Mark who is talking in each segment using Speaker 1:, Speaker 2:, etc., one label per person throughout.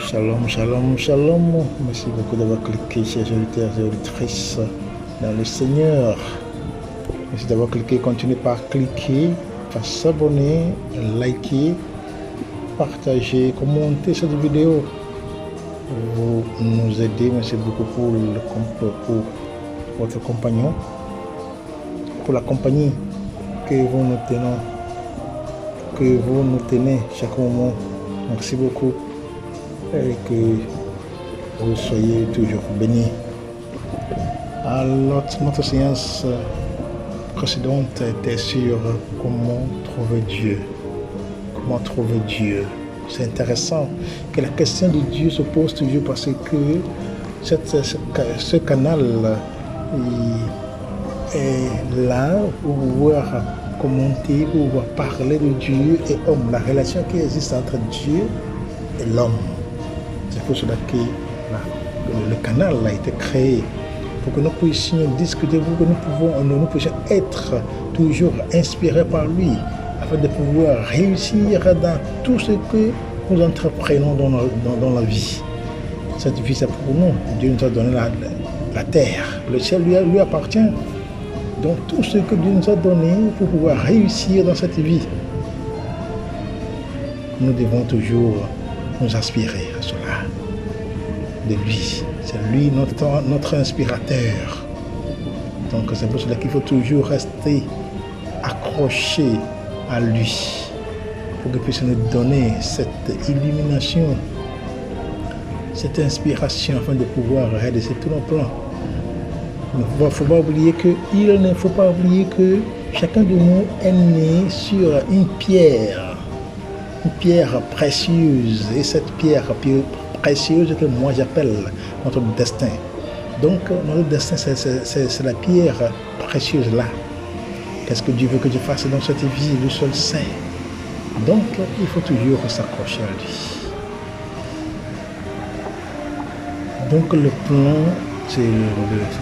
Speaker 1: Shalom, shalom, shalom. Merci beaucoup d'avoir cliqué, chers auditeurs et auditrices, dans le Seigneur. Merci d'avoir cliqué. Continuez par cliquer, par s'abonner, liker, partager, commenter cette vidéo. Vous nous aidez. Merci beaucoup pour votre compagnon, pour la compagnie que vous nous tenez chaque moment. Merci beaucoup. Et que vous soyez toujours bénis. Alors, notre séance précédente était sur comment trouver Dieu. Comment trouver Dieu. C'est intéressant que la question de Dieu se pose toujours parce que ce canal est là pour pouvoir commenter, pour pouvoir parler de Dieu et homme, la relation qui existe entre Dieu et l'homme. C'est pour cela que le canal a été créé, pour que nous puissions discuter, pour que nous puissions être toujours inspirés par lui, afin de pouvoir réussir dans tout ce que nous entreprenons dans la vie. Cette vie, c'est pour nous. Dieu nous a donné la terre. Le ciel lui appartient. Donc tout ce que Dieu nous a donné pour pouvoir réussir dans cette vie, nous devons toujours nous inspirer à cela, de lui. C'est lui notre inspirateur. Donc c'est pour cela qu'il faut toujours rester accroché à lui, pour qu'il puisse nous donner cette illumination, cette inspiration, afin de pouvoir réaliser tous nos plans. Il ne faut pas oublier que chacun de nous est né sur une pierre précieuse, et cette pierre précieuse que moi j'appelle notre destin. Donc notre destin, c'est la pierre précieuse là. Qu'est-ce que Dieu veut que je fasse dans cette vie? Le seul saint. Donc il faut toujours s'accrocher à lui. Donc le plan, c'est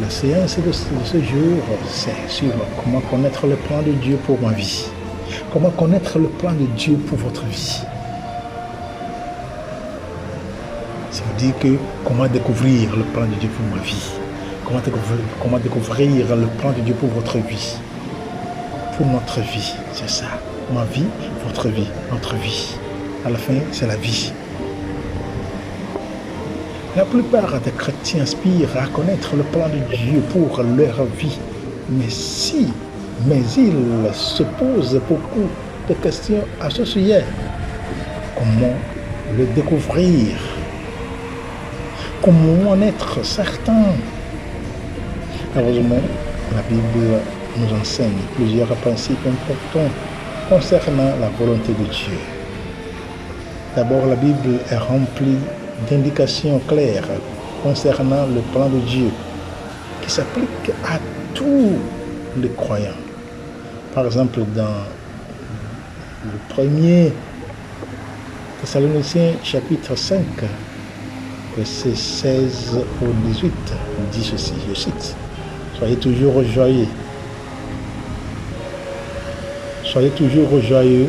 Speaker 1: la séance de ce jour, c'est sur comment connaître le plan de Dieu pour ma vie. Comment connaître le plan de Dieu pour votre vie. Ça veut dire que comment découvrir le plan de Dieu pour ma vie. Comment découvrir le plan de Dieu pour votre vie. Pour notre vie, c'est ça. Ma vie, votre vie, notre vie. À la fin, c'est la vie. La plupart des chrétiens aspirent à connaître le plan de Dieu pour leur vie. Mais il se pose beaucoup de questions à ce sujet. Comment le découvrir? Comment en être certain? Heureusement, la Bible nous enseigne plusieurs principes importants concernant la volonté de Dieu. D'abord, la Bible est remplie d'indications claires concernant le plan de Dieu qui s'applique à tous les croyants. Par exemple, dans le premier Thessaloniciens chapitre 5, versets 16 au 18, dit ceci, je cite: Soyez toujours joyeux. Soyez toujours joyeux,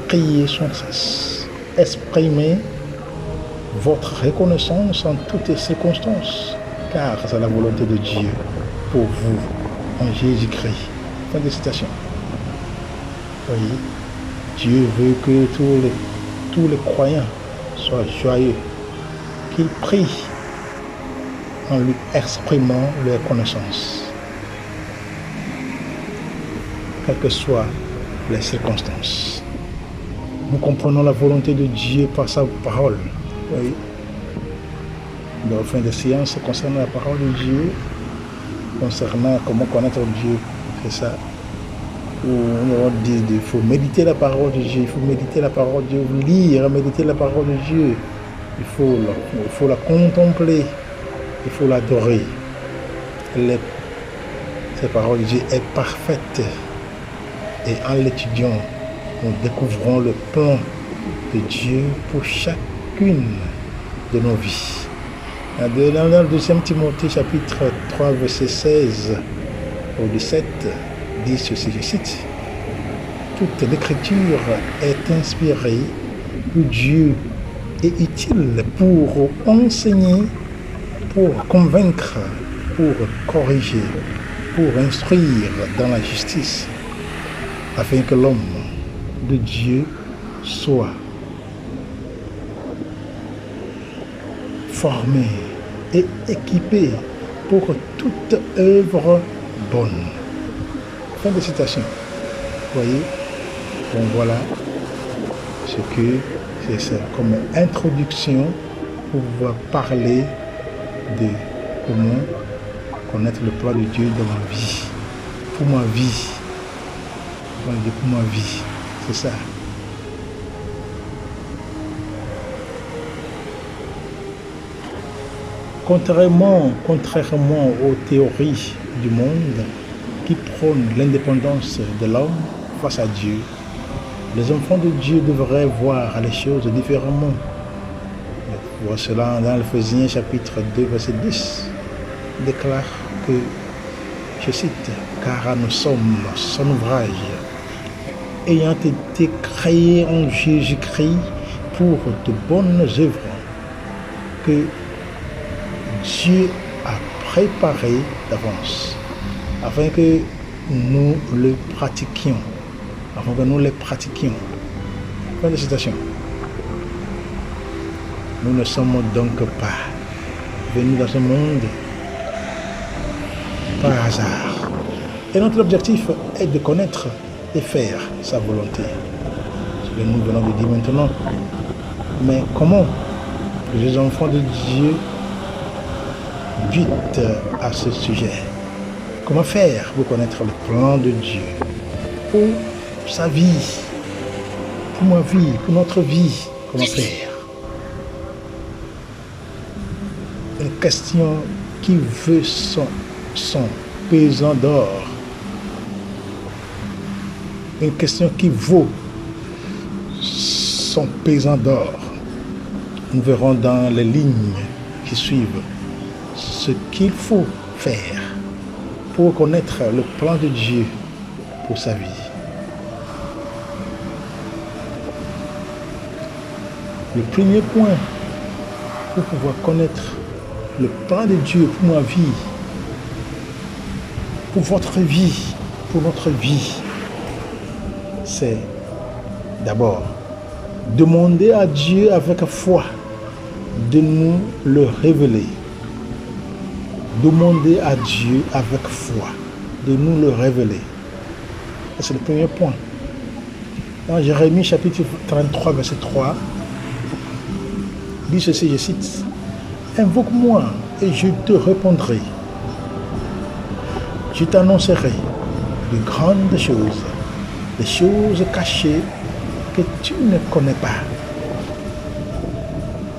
Speaker 1: priez sans cesse, exprimez votre reconnaissance en toutes circonstances, car c'est la volonté de Dieu pour vous en Jésus-Christ. Fin de citation. Voyez, Dieu veut que tous les croyants soient joyeux, qu'ils prient en lui exprimant leur connaissance, quelles que soient les circonstances. Nous comprenons la volonté de Dieu par sa parole. Oui. Dans la fin de séance concernant la parole de Dieu, concernant comment connaître Dieu, c'est ça. On dit qu'il faut méditer la parole de Dieu, il faut méditer la parole de Dieu, lire, méditer la parole de Dieu. Il faut la contempler, il faut l'adorer. Cette parole de Dieu est parfaite. Et en l'étudiant, nous découvrons le plan de Dieu pour chacune de nos vies. Dans le 2 Timothée chapitre 3 verset 16 au 17, dit ceci, je cite: Toute l'écriture est inspirée de Dieu est utile pour enseigner, pour convaincre, pour corriger, pour instruire dans la justice, afin que l'homme de Dieu soit formé et équipé pour toute œuvre bonne. Fin de citation. Vous voyez? Donc voilà ce que c'est ça, comme introduction pour pouvoir parler de comment connaître le plan de Dieu dans ma vie. Pour ma vie. Pour ma vie. C'est ça. Contrairement aux théories du monde qui prônent l'indépendance de l'homme face à Dieu, les enfants de Dieu devraient voir les choses différemment. On voit cela dans Ephésiens chapitre 2 verset 10. Il déclare que, je cite, « Car nous sommes son ouvrage, ayant été créés en Jésus-Christ pour de bonnes œuvres que Dieu a préparées d'avance, afin que nous les pratiquions. Fin de citation. Nous ne sommes donc pas venus dans ce monde par hasard. Et notre objectif est de connaître et faire sa volonté. C'est ce que nous venons de dire maintenant. Mais comment les enfants de Dieu butent à ce sujet? Comment faire pour connaître le plan de Dieu pour sa vie, pour ma vie, pour notre vie? Comment faire? Une question qui veut son pesant d'or. Une question qui vaut son pesant d'or. Nous verrons dans les lignes qui suivent ce qu'il faut faire pour connaître le plan de Dieu pour sa vie. Le premier point pour pouvoir connaître le plan de Dieu pour ma vie, pour votre vie, pour notre vie, c'est d'abord demander à Dieu avec foi de nous le révéler. Demander à Dieu avec foi de nous le révéler. C'est le premier point. Dans Jérémie chapitre 33 verset 3, dit ceci, je cite, « Invoque-moi et je te répondrai. Je t'annoncerai de grandes choses, des choses cachées que tu ne connais pas. »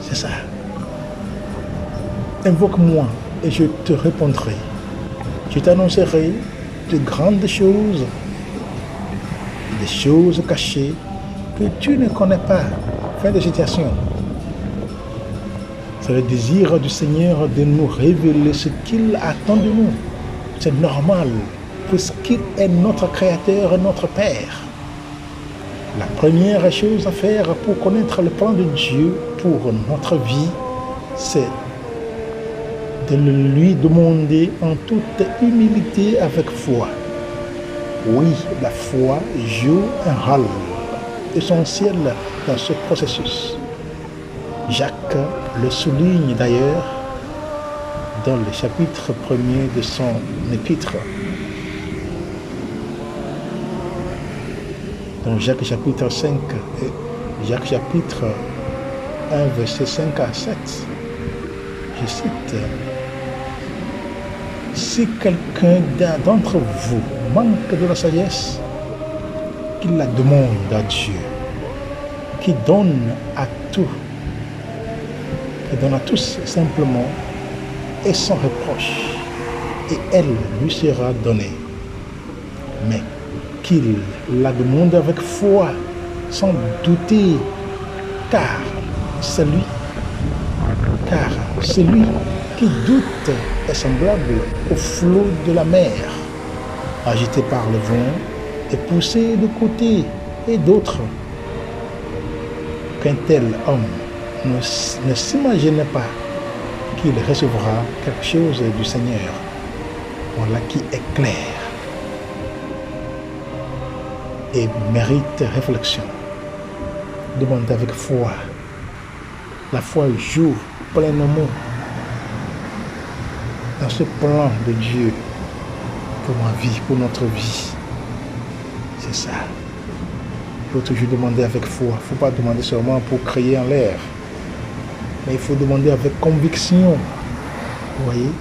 Speaker 1: C'est ça. Invoque-moi et je te répondrai. Je t'annoncerai de grandes choses, des choses cachées que tu ne connais pas. Fin de citation. C'est le désir du Seigneur de nous révéler ce qu'il attend de nous. C'est normal, puisqu'il est notre Créateur et notre Père. La première chose à faire pour connaître le plan de Dieu pour notre vie, c'est de lui demander en toute humilité avec foi. Oui, la foi joue un rôle essentiel dans ce processus. Jacques le souligne d'ailleurs dans le chapitre 1er de son épître. Dans Jacques chapitre 5 et Jacques chapitre 1 verset 5 à 7, je cite, « Si quelqu'un d'entre vous manque de la sagesse, qu'il la demande à Dieu, qui donne à tous simplement et sans reproche, et elle lui sera donnée. Mais qu'il la demande avec foi, sans douter, car celui qui doute est semblable au flot de la mer, agité par le vent et poussé de côté et d'autre. Qu'un tel homme ne s'imagine pas qu'il recevra quelque chose du Seigneur, voilà, qui est clair et mérite réflexion. Demandez avec foi. La foi joue pleinement dans ce plan de Dieu pour ma vie, pour notre vie. C'est ça. Il faut toujours demander avec foi. Il ne faut pas demander seulement pour crier en l'air. Mais il faut demander avec conviction. Vous voyez?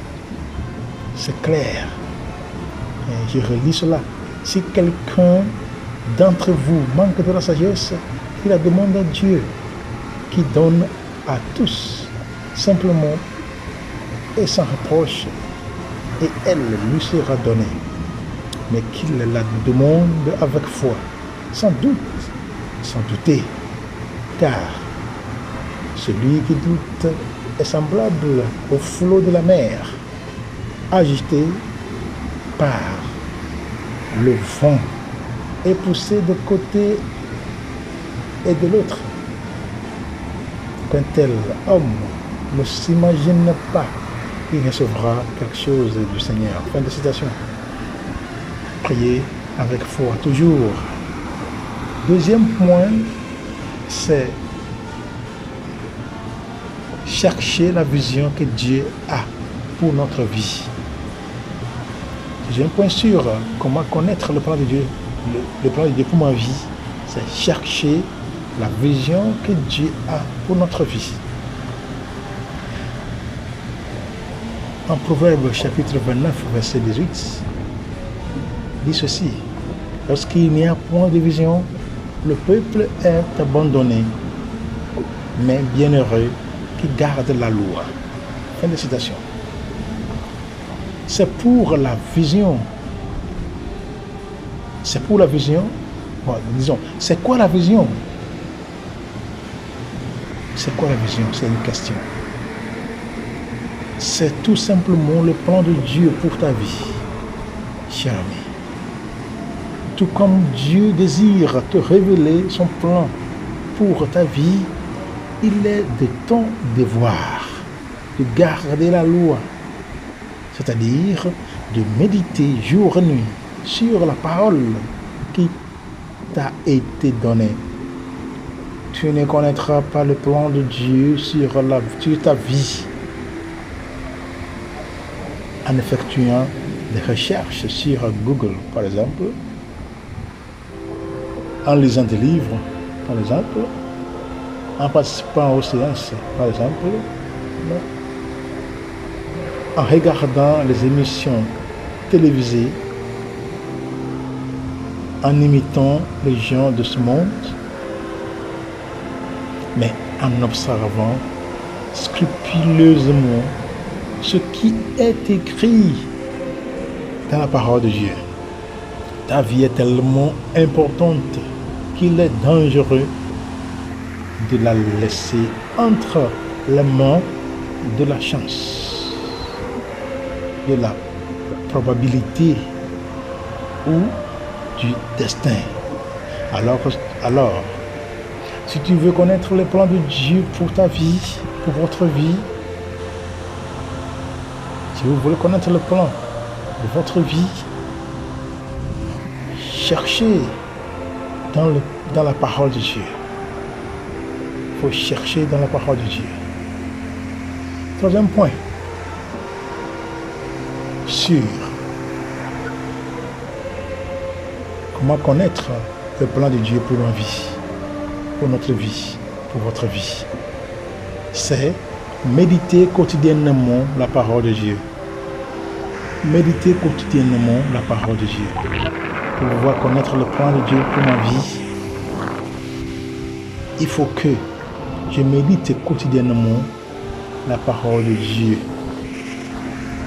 Speaker 1: C'est clair. Et je relis cela. Si quelqu'un d'entre vous manque de la sagesse, il la demande à Dieu, qui donne à tous, simplement et sans reproche, et elle lui sera donnée. Mais qu'il la demande avec foi, sans doute, sans douter, car celui qui doute est semblable au flot de la mer, agité par le vent et poussé de côté et de l'autre. Qu'un tel homme ne s'imagine pas qu'il recevra quelque chose du Seigneur. Fin de citation. Priez avec foi, toujours. Deuxième point, c'est chercher la vision que Dieu a pour notre vie. J'ai un point sûr, comment connaître le plan de Dieu, le plan de Dieu pour ma vie, c'est chercher la vision que Dieu a pour notre vie. En Proverbe chapitre 29, verset 18, dit ceci: lorsqu'il n'y a point de vision, le peuple est abandonné, mais bienheureux qui garde la loi. Fin de citation. C'est pour la vision. C'est pour la vision. Bon, disons, c'est quoi la vision? C'est quoi la vision? C'est une question. C'est tout simplement le plan de Dieu pour ta vie, cher ami. Tout comme Dieu désire te révéler son plan pour ta vie, il est de ton devoir de garder la loi, c'est-à-dire de méditer jour et nuit sur la parole qui t'a été donnée. Tu ne connaîtras pas le plan de Dieu sur ta vie en effectuant des recherches sur Google, par exemple, en lisant des livres, par exemple, en participant aux séances, par exemple, en regardant les émissions télévisées, en imitant les gens de ce monde, mais en observant scrupuleusement ce qui est écrit dans la parole de Dieu. Ta vie est tellement importante qu'il est dangereux de la laisser entre les mains de la chance, de la probabilité ou du destin. Alors, si tu veux connaître le plan de Dieu pour ta vie, pour votre vie, si vous voulez connaître le plan de votre vie, cherchez dans la parole de Dieu. Il faut chercher dans la parole de Dieu. Troisième point, sur comment connaître le plan de Dieu pour notre vie, pour notre vie, pour votre vie. C'est méditer quotidiennement la parole de Dieu. Méditer quotidiennement la parole de Dieu. Pour pouvoir connaître le plan de Dieu pour ma vie, il faut que je médite quotidiennement la parole de Dieu.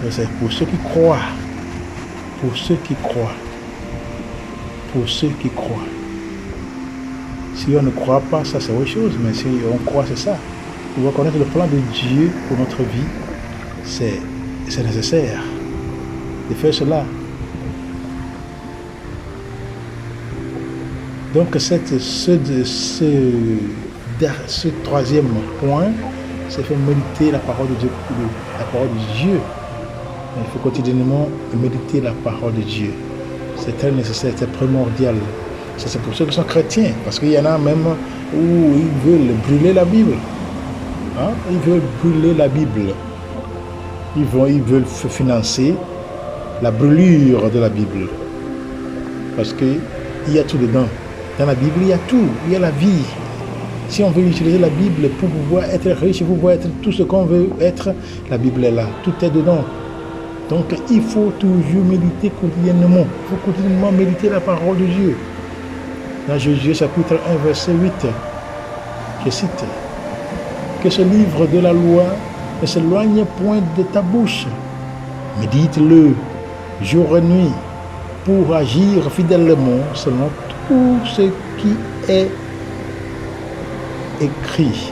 Speaker 1: Et c'est pour ceux qui croient. Pour ceux qui croient. Pour ceux qui croient. Si on ne croit pas, ça c'est autre chose. Mais si on croit, c'est ça. Pour connaître le plan de Dieu pour notre vie, c'est nécessaire de faire cela. Donc ces ce troisième point, c'est faire méditer la parole de Dieu. La parole de Dieu. Il faut quotidiennement méditer la parole de Dieu. C'est très nécessaire, c'est primordial. Ça, c'est pour ceux qui sont chrétiens, parce qu'il y en a même où ils veulent brûler la Bible. Hein? Ils veulent brûler la Bible. Ils veulent financer la brûlure de la Bible. Parce qu'il y a tout dedans. Dans la Bible, il y a tout. Il y a la vie. Si on veut utiliser la Bible pour pouvoir être riche, pour pouvoir être tout ce qu'on veut être, la Bible est là. Tout est dedans. Donc, il faut toujours méditer quotidiennement. Il faut quotidiennement méditer la parole de Dieu. Dans Josué chapitre 1, verset 8, je cite, « Que ce livre de la loi ne s'éloigne point de ta bouche. Médite-le jour et nuit pour agir fidèlement selon tout ce qui est écrit.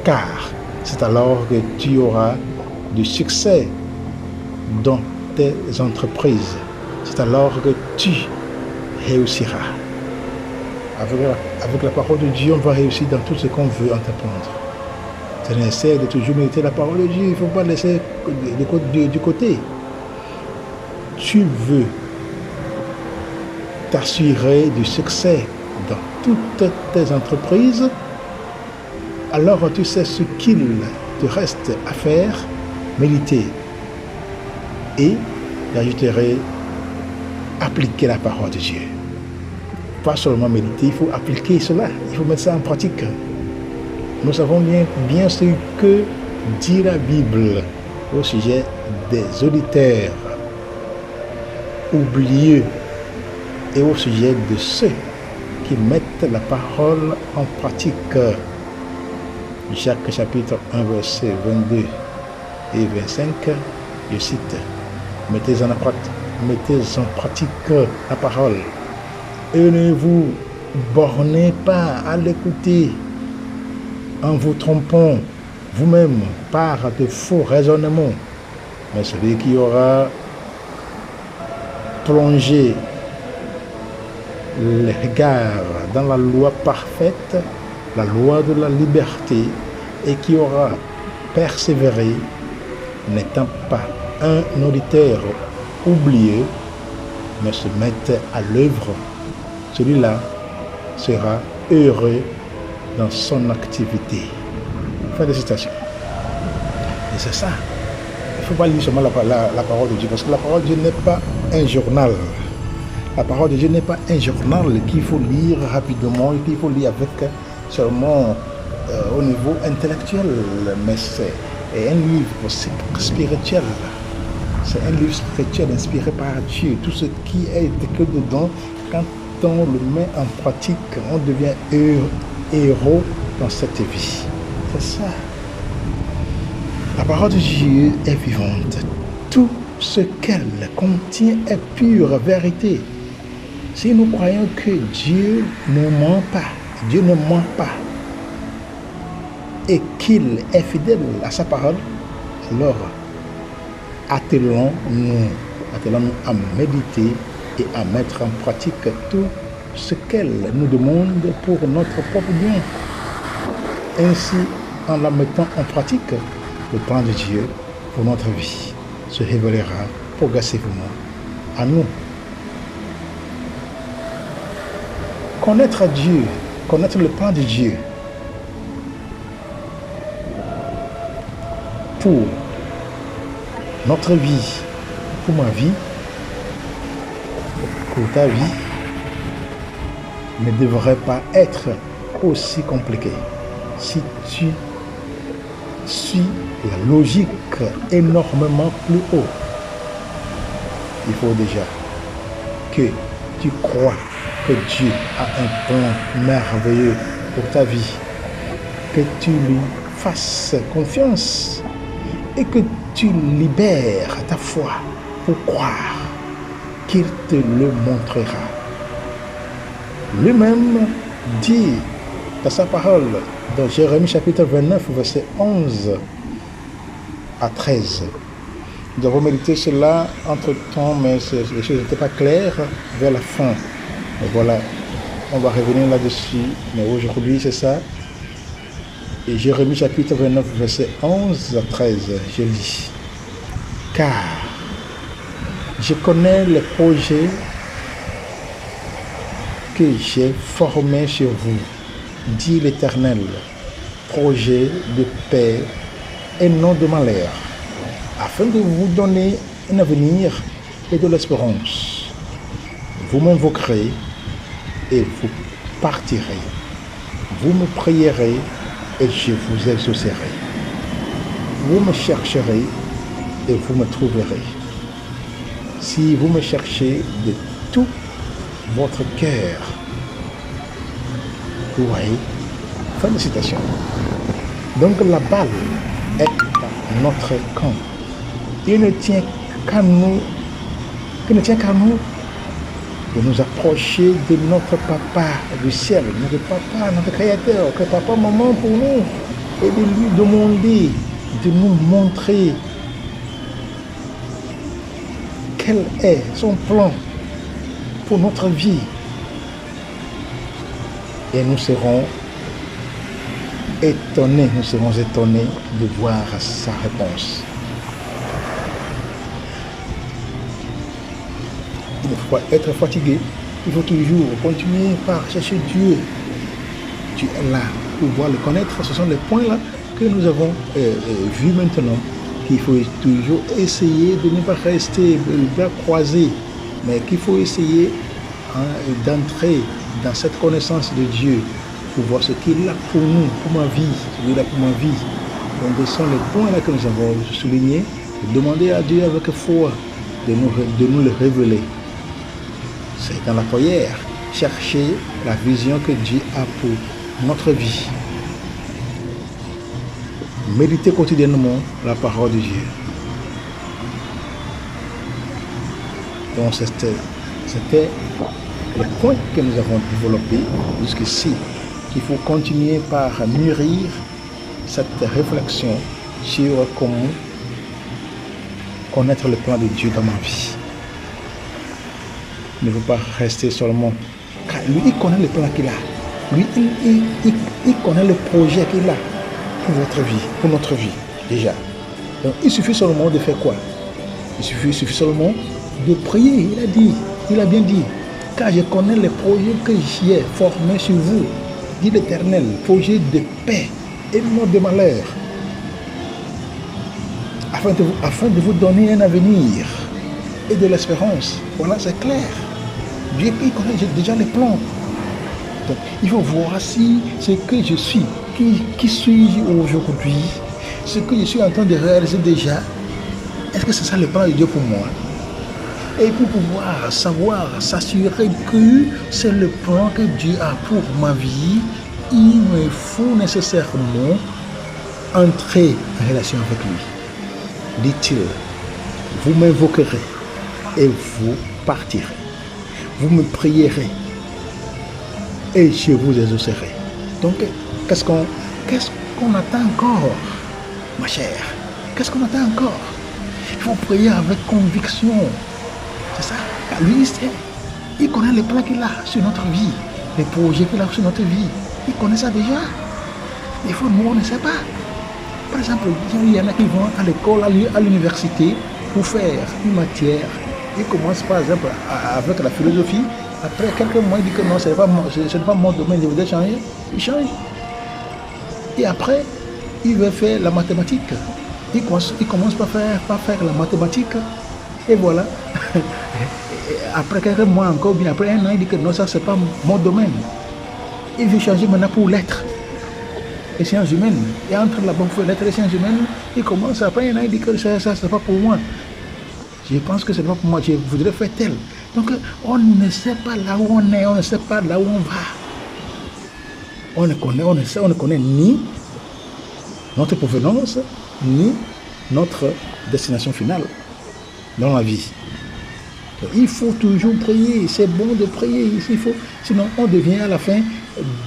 Speaker 1: Car c'est alors que tu auras du succès dans tes entreprises. C'est alors que tu réussiras. » Avec la parole de Dieu, on va réussir dans tout ce qu'on veut entreprendre. C'est nécessaire de toujours méditer la parole de Dieu. Il ne faut pas laisser du côté. Tu veux t'assurer du succès dans toutes tes entreprises, alors tu sais ce qu'il te reste à faire, méditer. Et j'ajouterai, appliquer la parole de Dieu. Pas seulement méditer, il faut appliquer cela, il faut mettre ça en pratique. Nous savons bien ce que dit la Bible au sujet des auditeurs oublieux et au sujet de ceux qui mettent la parole en pratique. Jacques chapitre 1 verset 22 et 25, je cite, mettez en pratique la parole et ne vous bornez pas à l'écouter en vous trompant vous-même par de faux raisonnements. Mais celui qui aura plongé les regards dans la loi parfaite, la loi de la liberté, et qui aura persévéré, n'étant pas un auditeur oublieux, mais se mette à l'œuvre, celui-là sera heureux dans son activité. Fin de citation. Et c'est ça. Il ne faut pas lire seulement la parole de Dieu, parce que la parole de Dieu n'est pas un journal. La parole de Dieu n'est pas un journal qu'il faut lire rapidement et qu'il faut lire avec seulement au niveau intellectuel, mais c'est un livre spirituel. C'est un livre spirituel inspiré par Dieu. Tout ce qui est écrit dedans, quand on le met en pratique, on devient héros dans cette vie. C'est ça. La parole de Dieu est vivante. Tout ce qu'elle contient est pure vérité. Si nous croyons que Dieu ne ment pas, et qu'il est fidèle à sa parole, alors attelons-nous à méditer et à mettre en pratique tout ce qu'elle nous demande pour notre propre bien. Ainsi, en la mettant en pratique, le plan de Dieu pour notre vie se révélera progressivement à nous. Connaître Dieu, connaître le plan de Dieu pour notre vie, pour ma vie, pour ta vie, ne devrait pas être aussi compliqué. Si tu suis la logique énormément plus haut, il faut déjà que tu crois que Dieu a un plan merveilleux pour ta vie, que tu lui fasses confiance et que tu libères ta foi pour croire qu'il te le montrera. Lui-même dit dans sa parole, dans Jérémie chapitre 29, verset 11 à 13. Nous avons médité cela entre temps, mais les choses n'étaient pas claires vers la fin. Et voilà on va revenir là-dessus. Mais aujourd'hui, c'est ça. Et Jérémie chapitre 29, verset 11 à 13, je lis. Car je connais les projets que j'ai formés sur vous, dit l'Éternel, projet de paix et non de malheur, afin de vous donner un avenir et de l'espérance. Vous m'invoquerez et vous partirez. Vous me prierez et je vous exaucerai. Vous me chercherez et vous me trouverez. Si vous me cherchez de tout votre cœur. Vous voyez? Fin de citation. Donc la balle est dans notre camp. Il ne tient qu'à nous, de nous approcher de notre papa du ciel, notre papa, notre créateur, que papa, maman pour nous, et de lui demander de nous montrer quel est son plan pour notre vie. Et nous serons étonnés de voir sa réponse. Il ne faut pas être fatigué. Il faut toujours continuer par chercher Dieu. Dieu est là pour pouvoir le connaître. Ce sont les points là que nous avons vus maintenant. Qu'il faut toujours essayer de ne pas rester les bras croisés, mais qu'il faut essayer d'entrer dans cette connaissance de Dieu pour voir ce qu'il a pour nous, pour ma vie, ce qu'il a pour ma vie. Donc ce sont les points là que nous avons soulignés. Demander à Dieu avec foi de nous le révéler. C'est dans la prière, chercher la vision que Dieu a pour notre vie. Méditer quotidiennement la parole de Dieu. Donc c'était le point que nous avons développé jusqu'ici, qu'il faut continuer par mûrir cette réflexion sur comment connaître le plan de Dieu dans ma vie. Il ne faut pas rester seulement, car lui il connaît le plan qu'il a, lui il connaît le projet qu'il a pour votre vie, pour notre vie déjà. Donc il suffit seulement de faire quoi? Il suffit seulement de prier. Il a bien dit, car je connais les projets que j'ai formés sur vous, dit l'Éternel, projet de paix et non de malheur, afin de vous donner un avenir et de l'espérance. Voilà, c'est clair. Dieu il connaît déjà les plans. Donc, il faut voir si ce que je suis, qui suis-je aujourd'hui, ce que je suis en train de réaliser déjà, est-ce que c'est ça le plan de Dieu pour moi? Et pour pouvoir savoir, s'assurer que c'est le plan que Dieu a pour ma vie, il me faut nécessairement entrer en relation avec lui. Dit-il, vous m'invoquerez et vous partirez. Vous me prierez et je vous exaucerai. Donc, qu'est-ce qu'on attend encore, ma chère? Qu'est-ce qu'on attend encore? Il faut prier avec conviction. C'est ça. Car lui, il connaît les plans qu'il a sur notre vie, les projets qu'il a sur notre vie. Il connaît ça déjà. Des fois, nous, on ne sait pas. Par exemple, il y en a qui vont à l'école, à l'université, pour faire une matière. Ils commencent par exemple avec la philosophie. Après quelques mois, il dit que non, ce n'est pas mon domaine, je voudrais changer. Il change. Et après, il veut faire la mathématique. Il commence par faire la mathématique. Et voilà. Après quelques mois encore, bien après un an, il dit que non, ça, c'est pas mon domaine. Il veut changer maintenant pour lettres et sciences humaines. Et entre la banque pour lettres et sciences humaines, il commence après un an, il dit que ça, c'est pas pour moi. Je pense que c'est pas pour moi, je voudrais faire tel. Donc, on ne sait pas là où on est, on ne sait pas là où on va. On ne connaît ni notre provenance, ni notre destination finale dans la vie. Donc, il faut toujours prier, c'est bon de prier, sinon on devient à la fin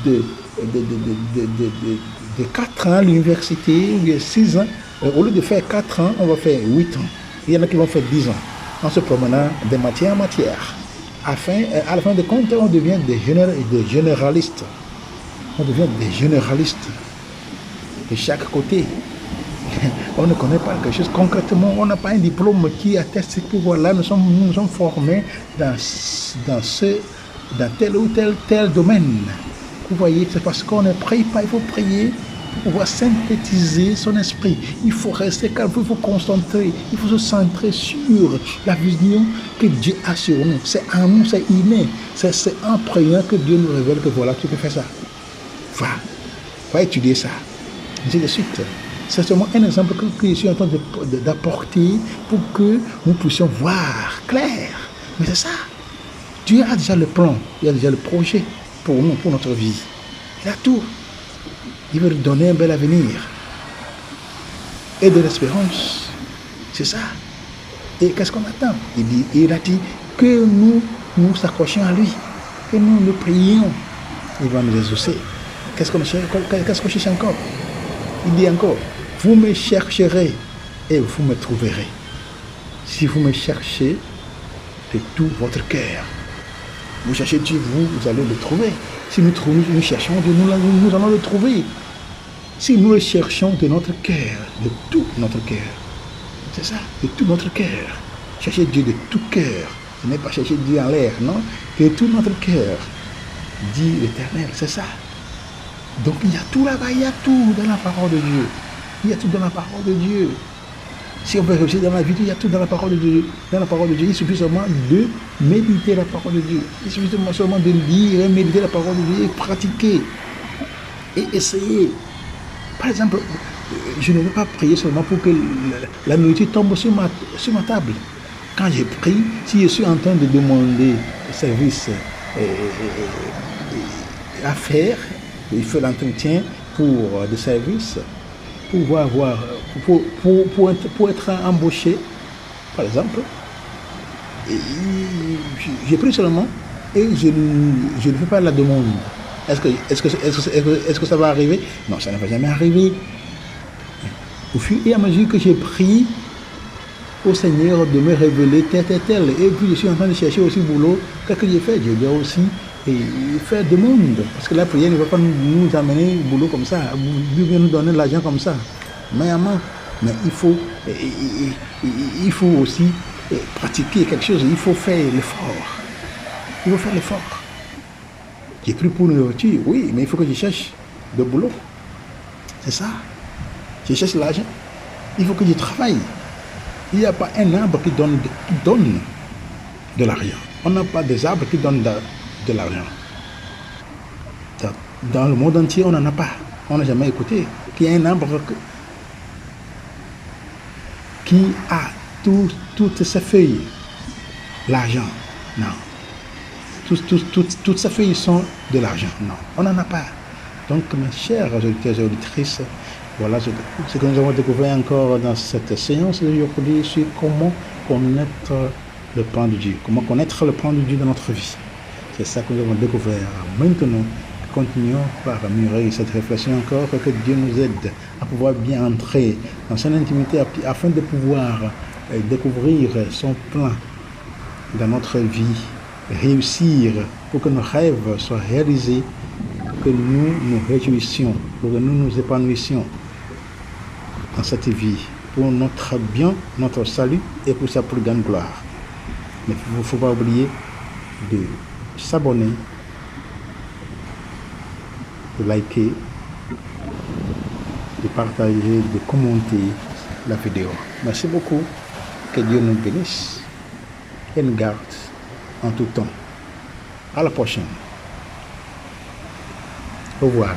Speaker 1: de 4 ans à l'université, ou 6 ans, au lieu de faire 4 ans, on va faire 8 ans. Il y en a qui vont faire 10 ans, en se promenant de matière en matière. à la fin de compte, on devient des généralistes. On devient des généralistes de chaque côté. On ne connaît pas quelque chose concrètement. On n'a pas un diplôme qui atteste ce pouvoir-là. Nous sommes formés dans tel ou tel domaine. Vous voyez, c'est parce qu'on ne prie pas, il faut prier pour pouvoir synthétiser son esprit. Il faut rester calme, il faut concentrer, il faut se centrer sur la vision que Dieu a sur nous. C'est en nous, c'est inné. C'est en priant que Dieu nous révèle que voilà, tu peux faire ça. Va étudier ça. Ainsi de suite. C'est seulement un exemple que je suis en train d'apporter pour que nous puissions voir clair. Mais c'est ça. Dieu a déjà le plan, il a déjà le projet pour nous, pour notre vie. Il a tout. Il veut nous donner un bel avenir et de l'espérance. C'est ça. Et qu'est-ce qu'on attend? Il a dit que nous nous accrochions à lui, que nous le prions. Il va nous exaucer. Qu'est-ce qu'on cherche encore? Il dit encore, vous me chercherez et vous me trouverez. Si vous me cherchez de tout votre cœur. Vous cherchez Dieu, vous allez le trouver. Si nous cherchons Dieu, nous allons le trouver. Si nous le cherchons de notre cœur, de tout notre cœur. C'est ça, de tout notre cœur. Chercher Dieu de tout cœur. Ce n'est pas chercher Dieu en l'air, non. De tout notre cœur, dit l'Éternel, c'est ça. Donc il y a tout là-bas, il y a tout dans la parole de Dieu. Il y a tout dans la parole de Dieu. Si on veut réussir dans la vie, il y a tout dans la parole de Dieu. Dans la parole de Dieu, il suffit seulement de méditer la parole de Dieu. Il suffit seulement de lire et méditer la parole de Dieu et pratiquer. Et essayer. Par exemple, je ne veux pas prier seulement pour que la nourriture tombe sur ma table. Quand je prie, si je suis en train de demander service à faire, il fait l'entretien pour des services, pour être embauché, par exemple, j'ai pris seulement et je ne fais pas la demande. Est-ce que ça va arriver? Non, ça ne va jamais arriver. Au fur et à mesure que j'ai pris au Seigneur de me révéler tel, et puis je suis en train de chercher aussi boulot, qu'est-ce que j'ai fait? Je dois aussi faire demande, parce que la prière ne va pas nous amener au boulot comme ça, Dieu vient nous donner l'argent comme ça, mais il faut aussi pratiquer quelque chose, il faut faire l'effort. J'ai pris pour une nourriture, oui, mais il faut que je cherche de boulot, c'est ça, je cherche l'argent, il faut que je travaille. Il n'y a pas un arbre qui donne de l'argent. On n'a pas des arbres qui donnent de l'argent. Dans le monde entier, on n'en a pas. On n'a jamais écouté qu'il y a un arbre qui a toutes ses feuilles. L'argent, non. Toutes ces feuilles sont de l'argent, non. On n'en a pas. Donc, mes chers auditeurs et auditrices, voilà ce que nous avons découvert encore dans cette séance d'aujourd'hui sur comment connaître le plan de Dieu. Comment connaître le plan de Dieu dans notre vie. C'est ça que nous avons découvert. Maintenant, continuons par mûrir cette réflexion encore, que Dieu nous aide à pouvoir bien entrer dans son intimité afin de pouvoir découvrir son plan dans notre vie, réussir pour que nos rêves soient réalisés, que nous nous réjouissions, pour que nous nous épanouissions dans cette vie, pour notre bien, notre salut et pour sa plus grande gloire. Mais il ne faut pas oublier de s'abonner, de liker, de partager, de commenter la vidéo. Merci beaucoup. Que Dieu nous bénisse et nous garde en tout temps. À la prochaine. Au revoir.